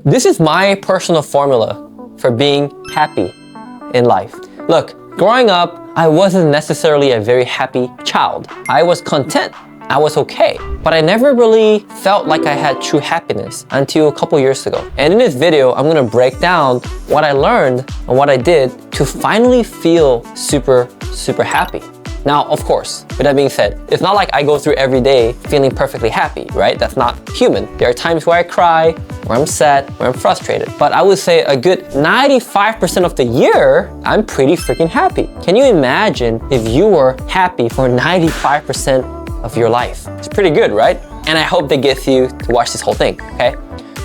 This is my personal formula for being happy in life. Look, growing up, I wasn't necessarily a very happy child. I was content. I was okay, but I never really felt like I had true happiness until a couple years ago. And in this video, I'm gonna break down what I learned and what I did to finally feel super happy. Now, of course, with that being said, it's not like I go through every day feeling perfectly happy, right? That's not human. There are times where I cry, where I'm sad, where I'm frustrated. But I would say a good 95% of the year, I'm pretty freaking happy. Can you imagine if you were happy for 95% of your life? It's pretty good, right? And I hope that gets you to watch this whole thing, okay?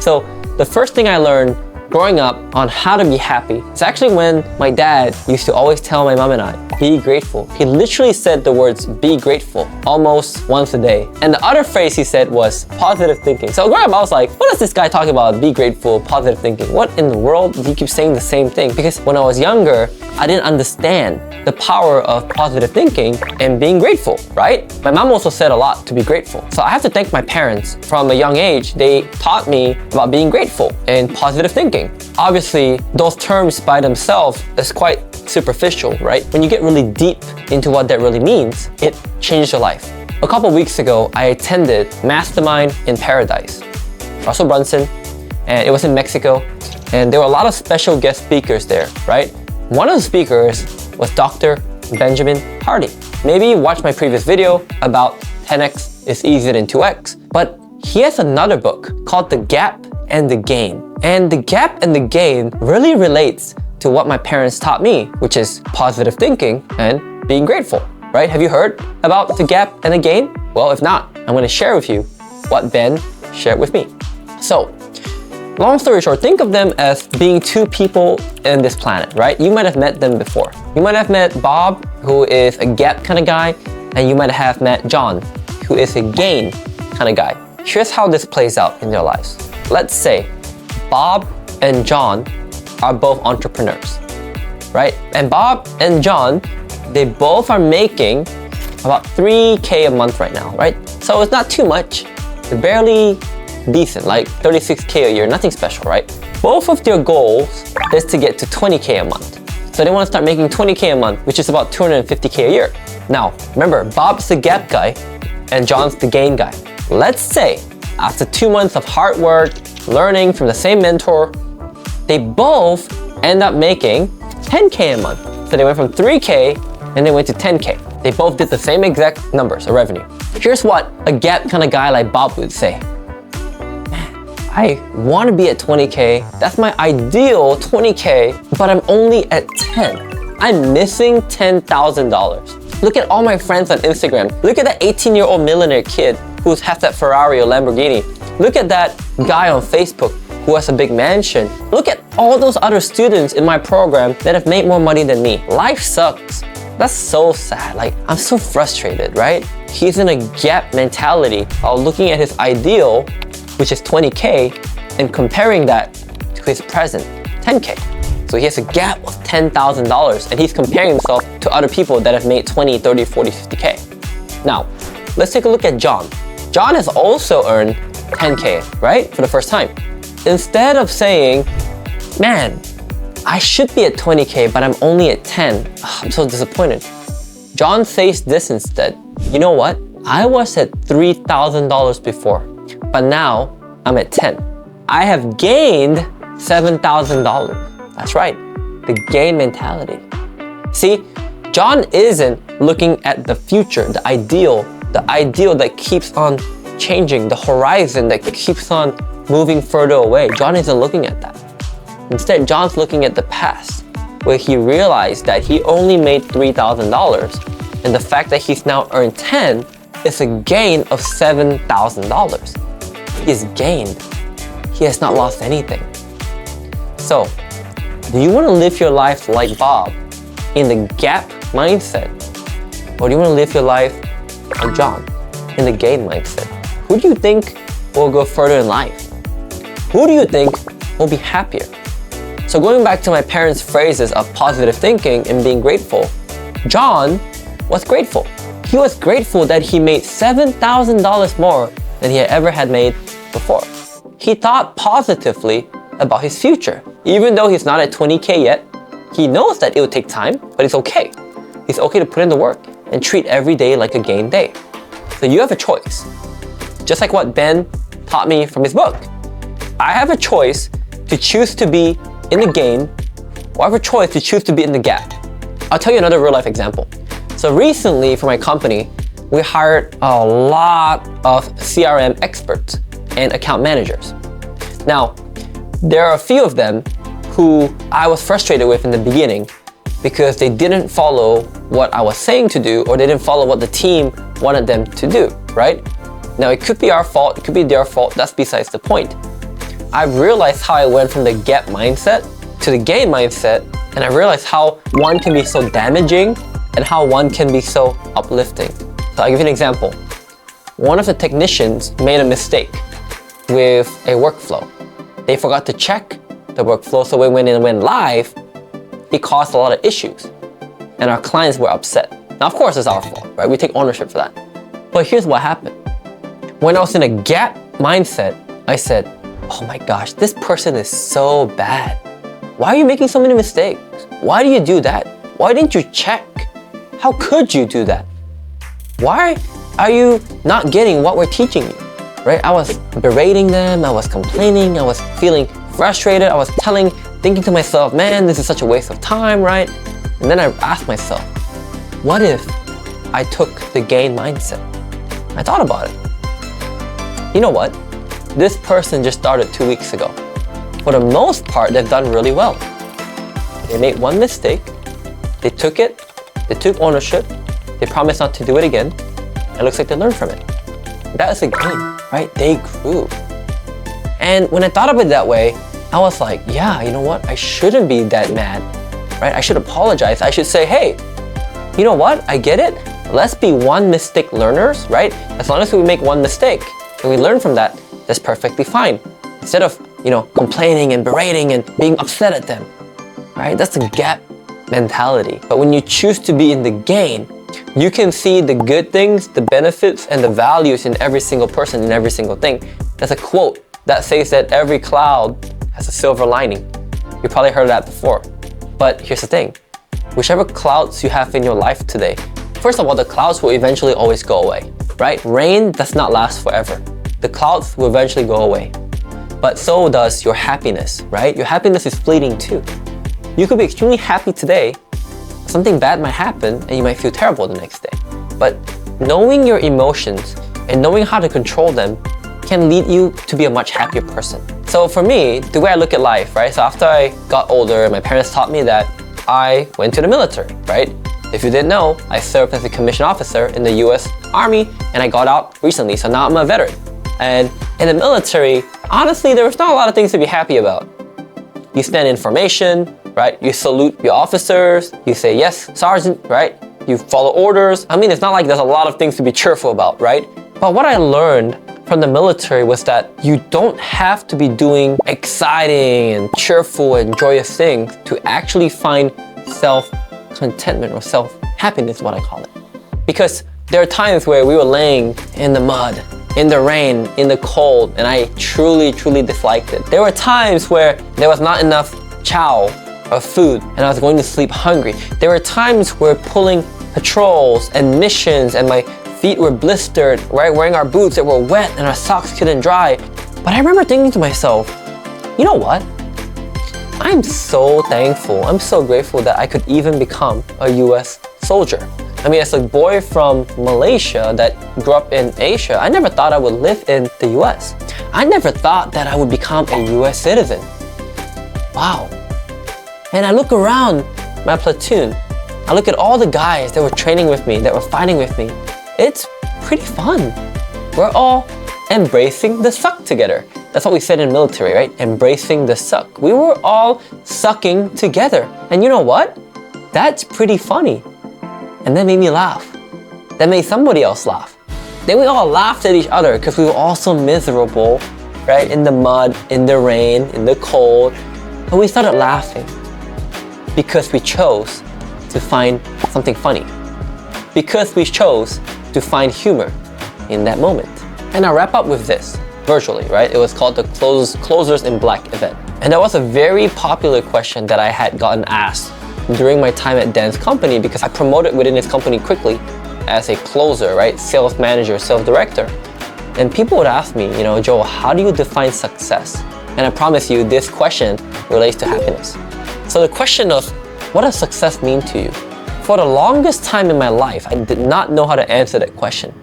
So the first thing I learned growing up on how to be happy is actually when my dad used to always tell my mom and I, be grateful. He literally said the words, be grateful, almost once a day. And the other phrase he said was positive thinking. So growing up, I was like, what is this guy talking about? Be grateful, positive thinking. What in the world do you keep saying the same thing? Because when I was younger, I didn't understand the power of positive thinking and being grateful, right? My mom also said a lot to be grateful. So I have to thank my parents. From a young age, they taught me about being grateful and positive thinking. Obviously, those terms by themselves is quite superficial, right? When you get really deep into what that really means, it changes your life. A couple weeks ago, I attended Mastermind in Paradise, Russell Brunson, and it was in Mexico. And there were a lot of special guest speakers there, right? One of the speakers was Dr. Benjamin Hardy. Maybe you watched my previous video about 10x is easier than 2x, but he has another book called The Gap and the Gain. And The Gap and the Gain really relates to what my parents taught me, which is positive thinking and being grateful, right? Have you heard about The Gap and the Gain? Well, if not, I'm gonna share with you what Ben shared with me. So, long story short, think of them as being two people in this planet, right? You might have met them before. You might have met Bob, who is a gap kind of guy, and you might have met John, who is a gain kind of guy. Here's how this plays out in their lives. Let's say Bob and John are both entrepreneurs, right? And Bob and John, they both are making about 3K a month right now, right? So it's not too much. They're barely decent, like 36K a year, nothing special, right? Both of their goals is to get to 20K a month. So they want to start making 20K a month, which is about 250K a year. Now, remember, Bob's the gap guy and John's the gain guy. Let's say after 2 months of hard work, learning from the same mentor, they both end up making 10K a month. So they went from 3K and they went to 10K. They both did the same exact numbers of revenue. Here's what a gap kind of guy like Bob would say. I want to be at 20K. That's my ideal 20K, but I'm only at 10. I'm missing $10,000. Look at all my friends on Instagram. Look at that 18-year-old millionaire kid who has that Ferrari or Lamborghini. Look at that guy on Facebook who has a big mansion. Look at all those other students in my program that have made more money than me. Life sucks. That's so sad. Like, I'm so frustrated, right? He's in a gap mentality of looking at his ideal, which is 20K, and comparing that to his present 10K. So he has a gap of $10,000 and he's comparing himself to other people that have made 20, 30, 40, 50K. Now, let's take a look at John. John has also earned 10K, right? For the first time. Instead of saying, man, I should be at 20K, but I'm only at 10. I'm so disappointed. John says this instead. You know what? I was at $3,000 before, but now I'm at 10. I have gained $7,000. That's right, the gain mentality. See, John isn't looking at the future, the ideal that keeps on changing, the horizon that keeps on moving further away. John isn't looking at that. Instead, John's looking at the past, where he realized that he only made $3,000, and the fact that he's now earned 10 is a gain of $7,000. He's gained. He has not lost anything. So, do you want to live your life like Bob in the gap mindset? Or do you want to live your life like John in the gain mindset? Who do you think will go further in life? Who do you think will be happier? So going back to my parents' phrases of positive thinking and being grateful, John was grateful. He was grateful that he made $7,000 more than he had ever had made before. He thought positively about his future. Even though he's not at 20K yet, he knows that it will take time, but it's okay. It's okay to put in the work and treat every day like a game day. So you have a choice. Just like what Ben taught me from his book. I have a choice to choose to be in the game, or I have a choice to choose to be in the gap. I'll tell you another real life example. So recently for my company, we hired a lot of CRM experts and account managers. Now, there are a few of them who I was frustrated with in the beginning because they didn't follow what I was saying to do, or they didn't follow what the team wanted them to do, right? Now, it could be our fault, it could be their fault, that's besides the point. I've realized how I went from the gap mindset to the gain mindset, and I realized how one can be so damaging and how one can be so uplifting. So I'll give you an example. One of the technicians made a mistake with a workflow. They forgot to check the workflow, so when it went live, it caused a lot of issues. And our clients were upset. Now, of course, it's our fault, right? We take ownership for that. But here's what happened. When I was in a gap mindset, I said, oh my gosh, this person is so bad. Why are you making so many mistakes? Why do you do that? Why didn't you check? How could you do that? Why are you not getting what we're teaching you? Right? I was berating them, I was complaining, I was feeling frustrated, I was thinking to myself, man, this is such a waste of time, right? And then I asked myself, what if I took the gain mindset? I thought about it. You know what? This person just started 2 weeks ago. For the most part, they've done really well. They made one mistake, they took it, they took ownership, they promised not to do it again, and it looks like they learned from it. That is a gain, right? They grew. And when I thought of it that way, I was like, yeah, you know what? I shouldn't be that mad, right? I should apologize. I should say, hey, you know what? I get it. Let's be one mistake learners, right? As long as we make one mistake and we learn from that, that's perfectly fine. Instead of, complaining and berating and being upset at them, right? That's the gap mentality. But when you choose to be in the gain, you can see the good things, the benefits, and the values in every single person, in every single thing. There's a quote that says that every cloud has a silver lining. You probably heard that before. But here's the thing. Whichever clouds you have in your life today, first of all, the clouds will eventually always go away, right? Rain does not last forever. The clouds will eventually go away. But so does your happiness, right? Your happiness is fleeting too. You could be extremely happy today, something bad might happen, and you might feel terrible the next day. But knowing your emotions and knowing how to control them can lead you to be a much happier person. So for me, the way I look at life, right? So after I got older, my parents taught me that I went to the military, right? If you didn't know, I served as a commissioned officer in the US Army, and I got out recently, so now I'm a veteran. And in the military, honestly, there was not a lot of things to be happy about. You stand in formation, right? You salute your officers, you say, yes, sergeant, right? You follow orders. I mean, it's not like there's a lot of things to be cheerful about, right? But what I learned from the military was that you don't have to be doing exciting and cheerful and joyous things to actually find self-contentment or self-happiness, what I call it. Because there are times where we were laying in the mud, in the rain, in the cold, and I truly, truly disliked it. There were times where there was not enough chow or food, and I was going to sleep hungry. There were times where pulling patrols and missions, and my feet were blistered, right? Wearing our boots that were wet and our socks couldn't dry. But I remember thinking to myself, you know what? I'm so thankful, I'm so grateful that I could even become a US soldier. I mean, as a boy from Malaysia that grew up in Asia, I never thought I would live in the US. I never thought that I would become a US citizen. Wow. And I look around my platoon, I look at all the guys that were training with me, that were fighting with me. It's pretty fun. We're all embracing the suck together. That's what we said in military, right? Embracing the suck. We were all sucking together. And you know what? That's pretty funny. And that made me laugh. That made somebody else laugh. Then we all laughed at each other because we were all so miserable, right? In the mud, in the rain, in the cold. But we started laughing because we chose to find something funny. Because we chose to find humor in that moment. And I'll wrap up with this, virtually, right? It was called the Closers in Black event. And that was a very popular question that I had gotten asked during my time at Dan's company, because I promoted within his company quickly as a closer, right? Sales manager, sales director. And people would ask me, Joel, how do you define success? And I promise you, this question relates to happiness. So the question of what does success mean to you? For the longest time in my life, I did not know how to answer that question.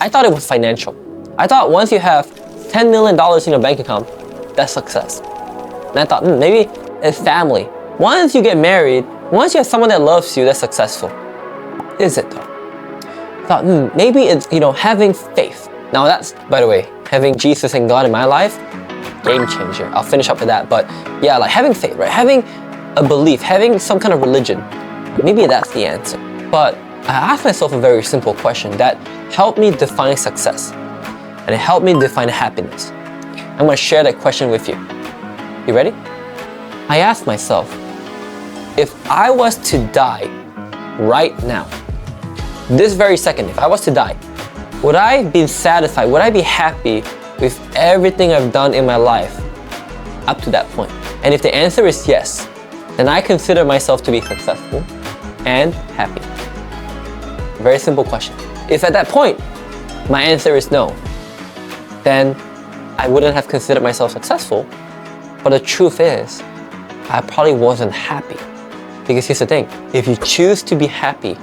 I thought it was financial. I thought once you have $10 million in your bank account, that's success. And I thought, maybe it's family. Once you get married, once you have someone that loves you, that's successful. Is it though? I thought, maybe it's, having faith. Now that's, by the way, having Jesus and God in my life, game changer. I'll finish up with that. But yeah, like having faith, right? Having a belief, having some kind of religion. Maybe that's the answer. But I asked myself a very simple question that helped me define success. And it helped me define happiness. I'm going to share that question with you. You ready? I asked myself, if I was to die right now, this very second, if I was to die, would I be satisfied? Would I be happy with everything I've done in my life up to that point? And if the answer is yes, then I consider myself to be successful and happy. Very simple question. If at that point, my answer is no, then I wouldn't have considered myself successful. But the truth is, I probably wasn't happy. Because here's the thing, if you choose to be happy,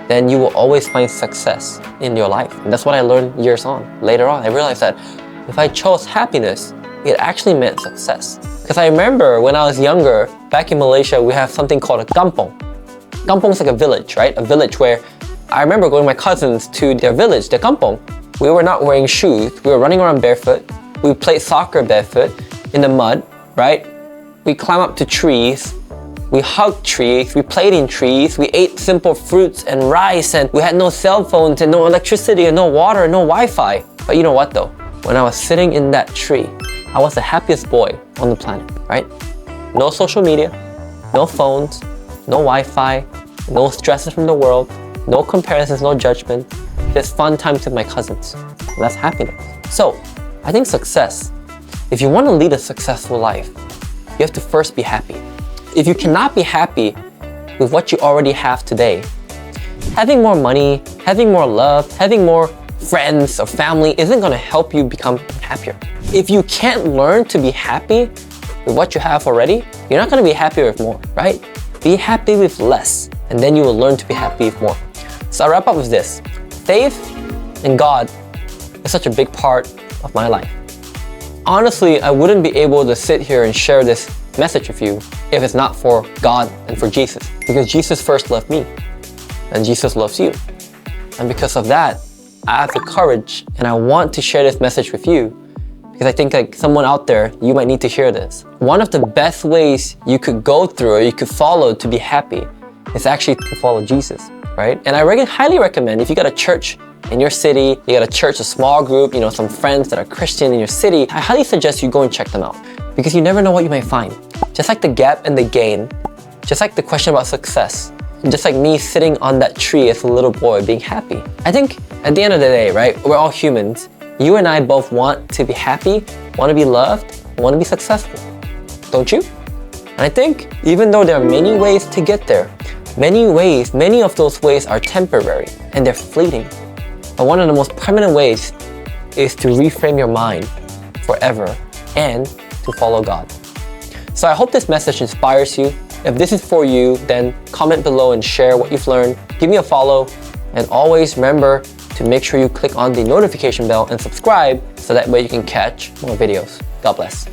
then you will always find success in your life. And that's what I learned later on. I realized that if I chose happiness, it actually meant success. Because I remember when I was younger, back in Malaysia, we have something called a kampong. Kampong is like a village, right? A village where I remember going with my cousins to their village, their kampong. We were not wearing shoes. We were running around barefoot. We played soccer barefoot in the mud, right? We climbed up to trees. We hugged trees. We played in trees. We ate simple fruits and rice, and we had no cell phones and no electricity and no water and no Wi-Fi. But you know what though? When I was sitting in that tree, I was the happiest boy on the planet, right? No social media, no phones, no Wi-Fi, no stresses from the world, no comparisons, no judgment, just fun times with my cousins. That's happiness. So, I think success, if you want to lead a successful life, you have to first be happy. If you cannot be happy with what you already have today, having more money, having more love, having more friends or family isn't going to help you become happier. If you can't learn to be happy with what you have already, you're not going to be happier with more, right? Be happy with less, and then you will learn to be happy with more. So I'll wrap up with this. Faith in God is such a big part of my life. Honestly, I wouldn't be able to sit here and share this message with you if it's not for God and for Jesus. Because Jesus first loved me, and Jesus loves you. And because of that, I have the courage and I want to share this message with you, because I think like someone out there, you might need to hear this. One of the best ways you could go through or you could follow to be happy is actually to follow Jesus, right? And I highly recommend, if you got a church in your city, you got a church, a small group, some friends that are Christian in your city, I highly suggest you go and check them out, because you never know what you might find. Just like the gap and the gain, just like the question about success, and just like me sitting on that tree as a little boy being happy. I think at the end of the day, right, we're all humans. You and I both want to be happy, want to be loved, want to be successful. Don't you? And I think even though there are many ways to get there, many of those ways are temporary and they're fleeting. But one of the most permanent ways is to reframe your mind forever and to follow God. So I hope this message inspires you. If this is for you, then comment below and share what you've learned. Give me a follow, and always remember to make sure you click on the notification bell and subscribe so that way you can catch more videos. God bless.